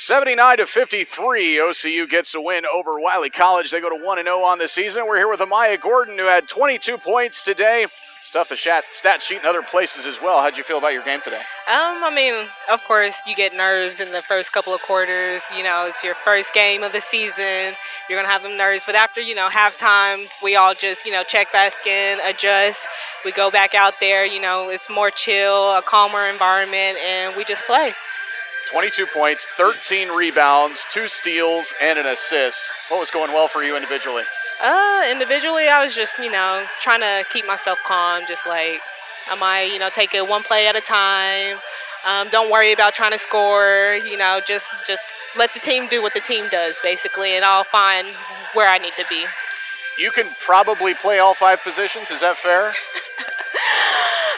79-53, OCU gets a win over Wiley College. They go to 1-0 on the season. We're here with Amaya Gordon, who had 22 points today. Stuff the stat sheet in other places as well. How'd you feel about your game today? Of course, you get nerves in the first couple of quarters. It's your first game of the season. You're going to have them nerves. But after, halftime, we all just, check back in, adjust. We go back out there. It's more chill, a calmer environment, and we just play. 22 points, 13 rebounds, 2 steals, and an assist. What was going well for you individually? Individually, I was just, trying to keep myself calm, just like, take it one play at a time. Don't worry about trying to score, just let the team do what the team does, basically, and I'll find where I need to be. You can probably play all 5 positions, is that fair?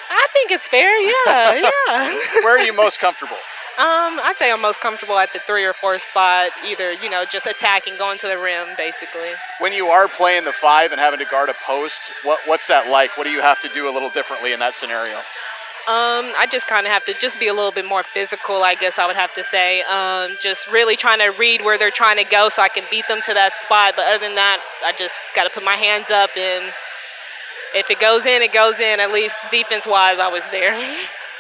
I think it's fair, yeah. Where are you most comfortable? I'd say I'm most comfortable at the 3 or 4 spot, either, just attacking, going to the rim, basically. When you are playing the 5 and having to guard a post, what's that like? What do you have to do a little differently in that scenario? I just kind of have to just be a little bit more physical, I guess I would have to say. Just really trying to read where they're trying to go so I can beat them to that spot. But other than that, I just got to put my hands up, and if it goes in, it goes in. At least defense-wise, I was there.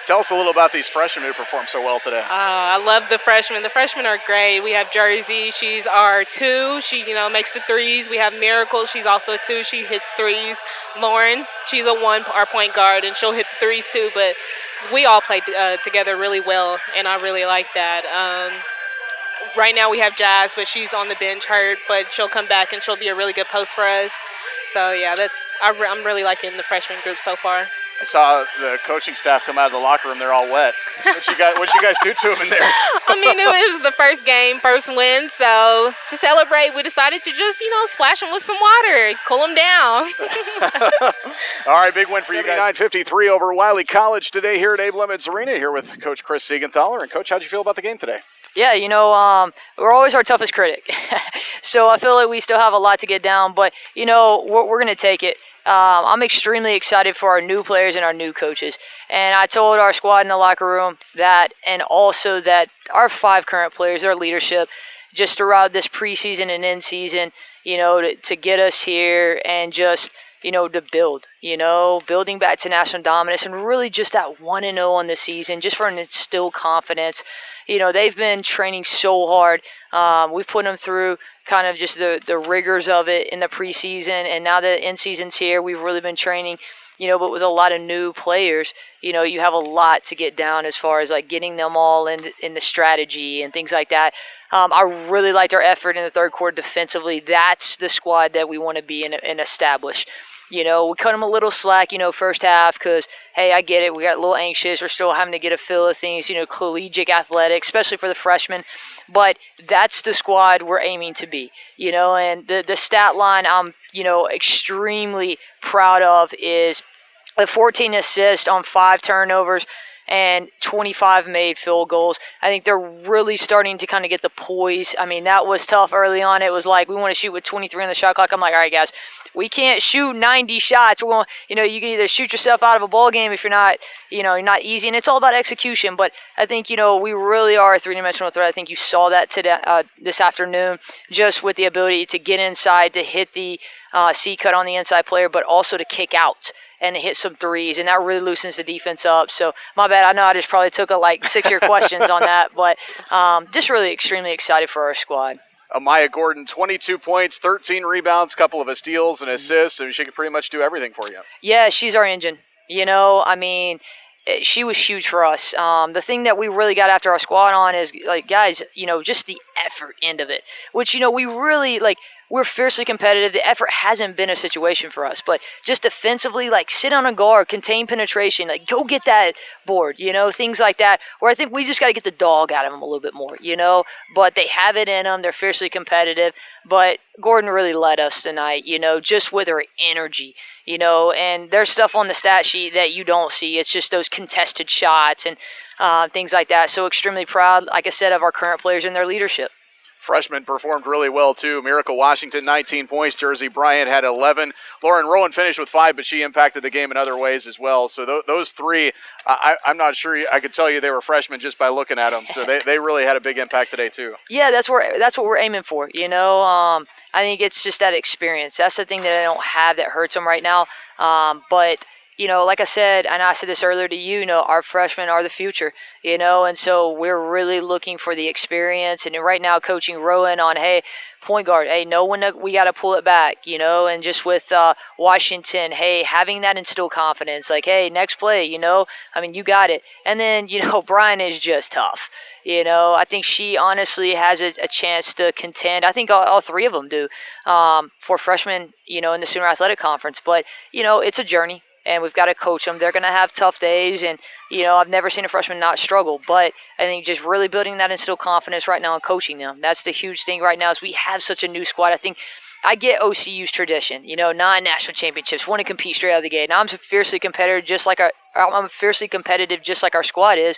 Tell us a little about these freshmen who performed so well today. I love the freshmen. The freshmen are great. We have Jersey. She's our 2. She, makes the threes. We have Miracle. She's also a 2. She hits threes. Lauren, she's a 1, our point guard, and she'll hit the threes too. But we all play together really well, and I really like that. Right now we have Jazz, but she's on the bench hurt, but she'll come back and she'll be a really good post for us. So, yeah, I'm really liking the freshman group so far. I saw the coaching staff come out of the locker room. They're all wet. What'd you guys do to them in there? It was the first game, first win. So to celebrate, we decided to just, splash them with some water, cool them down. All right, big win for you guys. 79-53 over Wiley College today here at Abe Lemons Arena. Here with Coach Kris Seigenthaler. And, Coach, how'd you feel about the game today? Yeah, we're always our toughest critic. So I feel like we still have a lot to get down, but, we're going to take it. I'm extremely excited for our new players and our new coaches. And I told our squad in the locker room that, and also that our 5 current players, their leadership, just throughout this preseason and in-season, to get us here and just, to build, building back to national dominance and really just that 1-0 on the season, just for an instill confidence. They've been training so hard. We've put them through kind of just the rigors of it in the preseason, and now that in-season's here, we've really been training, but with a lot of new players, you have a lot to get down as far as like getting them all in the strategy and things like that. I really liked our effort in the third quarter defensively. That's the squad that we want to be and establish. We cut them a little slack, first half because, hey, I get it. We got a little anxious. We're still having to get a feel of things, collegiate athletics, especially for the freshmen. But that's the squad we're aiming to be, and the stat line I'm, extremely proud of is the 14 assists on 5 turnovers and 25 made field goals. I think they're really starting to kind of get the poise. That was tough early on. It was like we want to shoot with 23 on the shot clock. I'm like, all right, guys, we can't shoot 90 shots. We're going, you can either shoot yourself out of a ball game if you're not, you're not easy. And it's all about execution. But I think, we really are a 3-dimensional threat. I think you saw that today, this afternoon, just with the ability to get inside, to hit the C-cut on the inside player, but also to kick out and hit some threes, and that really loosens the defense up. So my bad. I know I just probably took 6 of your questions on that, but just really extremely excited for our squad. Amaya Gordon, 22 points, 13 rebounds, couple of steals and assists, and she could pretty much do everything for you. Yeah, she's our engine. She was huge for us. The thing that we really got after our squad on is, guys, just the effort end of it, which, we really, we're fiercely competitive. The effort hasn't been a situation for us, but just defensively, sit on a guard, contain penetration, go get that board, things like that, where I think we just got to get the dog out of them a little bit more, but they have it in them. They're fiercely competitive, but Gordon really led us tonight, just with her energy, and there's stuff on the stat sheet that you don't see. It's just those contested shots and things like that. So extremely proud, like I said, of our current players and their leadership. Freshmen performed really well, too. Miracle Washington, 19 points. Jersey Bryant had 11. Lauren Rowan finished with 5, but she impacted the game in other ways as well. So those three, I'm not sure I could tell you they were freshmen just by looking at them. So they really had a big impact today, too. Yeah, that's what we're aiming for. I think it's just that experience. That's the thing that I don't have that hurts them right now. But like I said, and I said this earlier to you, our freshmen are the future, and so we're really looking for the experience. And right now, coaching Rowan on, hey, point guard, hey, know when we got to pull it back, and just with Washington, hey, having that instill confidence, like, hey, next play, you got it. And then, Brian is just tough. I think she honestly has a chance to contend. I think all three of them do for freshmen, in the Sooner Athletic Conference. But, it's a journey. And we've got to coach them. They're going to have tough days, and, I've never seen a freshman not struggle. But I think just really building that instill confidence right now and coaching them. That's the huge thing right now is we have such a new squad. I think I get OCU's tradition, 9 national championships, want to compete straight out of the gate. Now I'm fiercely competitive just like our squad is.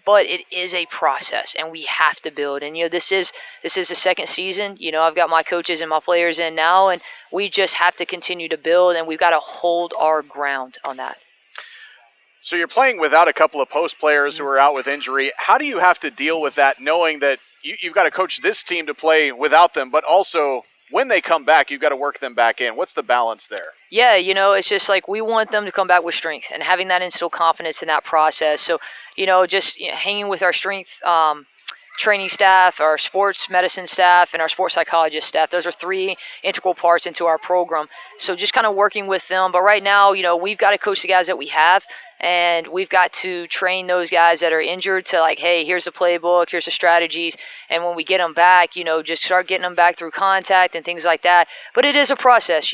But it is a process, and we have to build. And, this is the second season. I've got my coaches and my players in now, and we just have to continue to build, and we've got to hold our ground on that. So you're playing without a couple of post players who are out with injury. How do you have to deal with that, knowing that you've got to coach this team to play without them, but also when they come back, you've got to work them back in? What's the balance there? Yeah, it's just like we want them to come back with strength and having that instill confidence in that process. So, just hanging with our strength training staff, our sports medicine staff, and our sports psychologist staff. Those are 3 integral parts into our program. So just kind of working with them. But right now, we've got to coach the guys that we have, and we've got to train those guys that are injured to, like, hey, here's the playbook, here's the strategies. And when we get them back, just start getting them back through contact and things like that. But it is a process,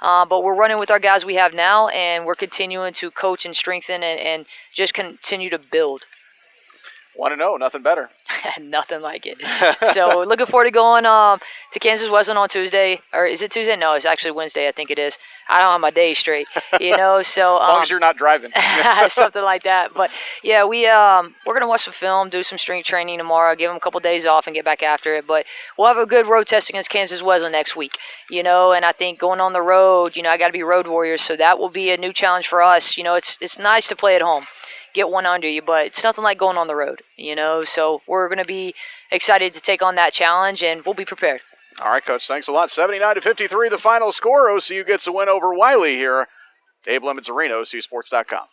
but we're running with our guys we have now, and we're continuing to coach and strengthen and just continue to build. 1-0, nothing better. Nothing like it. So looking forward to going to Kansas Wesleyan on Tuesday. Or is it Tuesday? No, it's actually Wednesday, I think it is. I don't have my days straight, so as long as you're not driving. Something like that. But yeah, we're gonna watch some film, do some strength training tomorrow, give them a couple days off and get back after it. But we'll have a good road test against Kansas Wesleyan next week, and I think going on the road, I got to be road warriors, so that will be a new challenge for us. It's nice to play at home, get one under you, but it's nothing like going on the road, so we're going to be excited to take on that challenge, and we'll be prepared. All right, Coach, thanks a lot. 79-53, the final score. OCU gets a win over Wiley here. Dave Lemons Arena, OCUsports.com.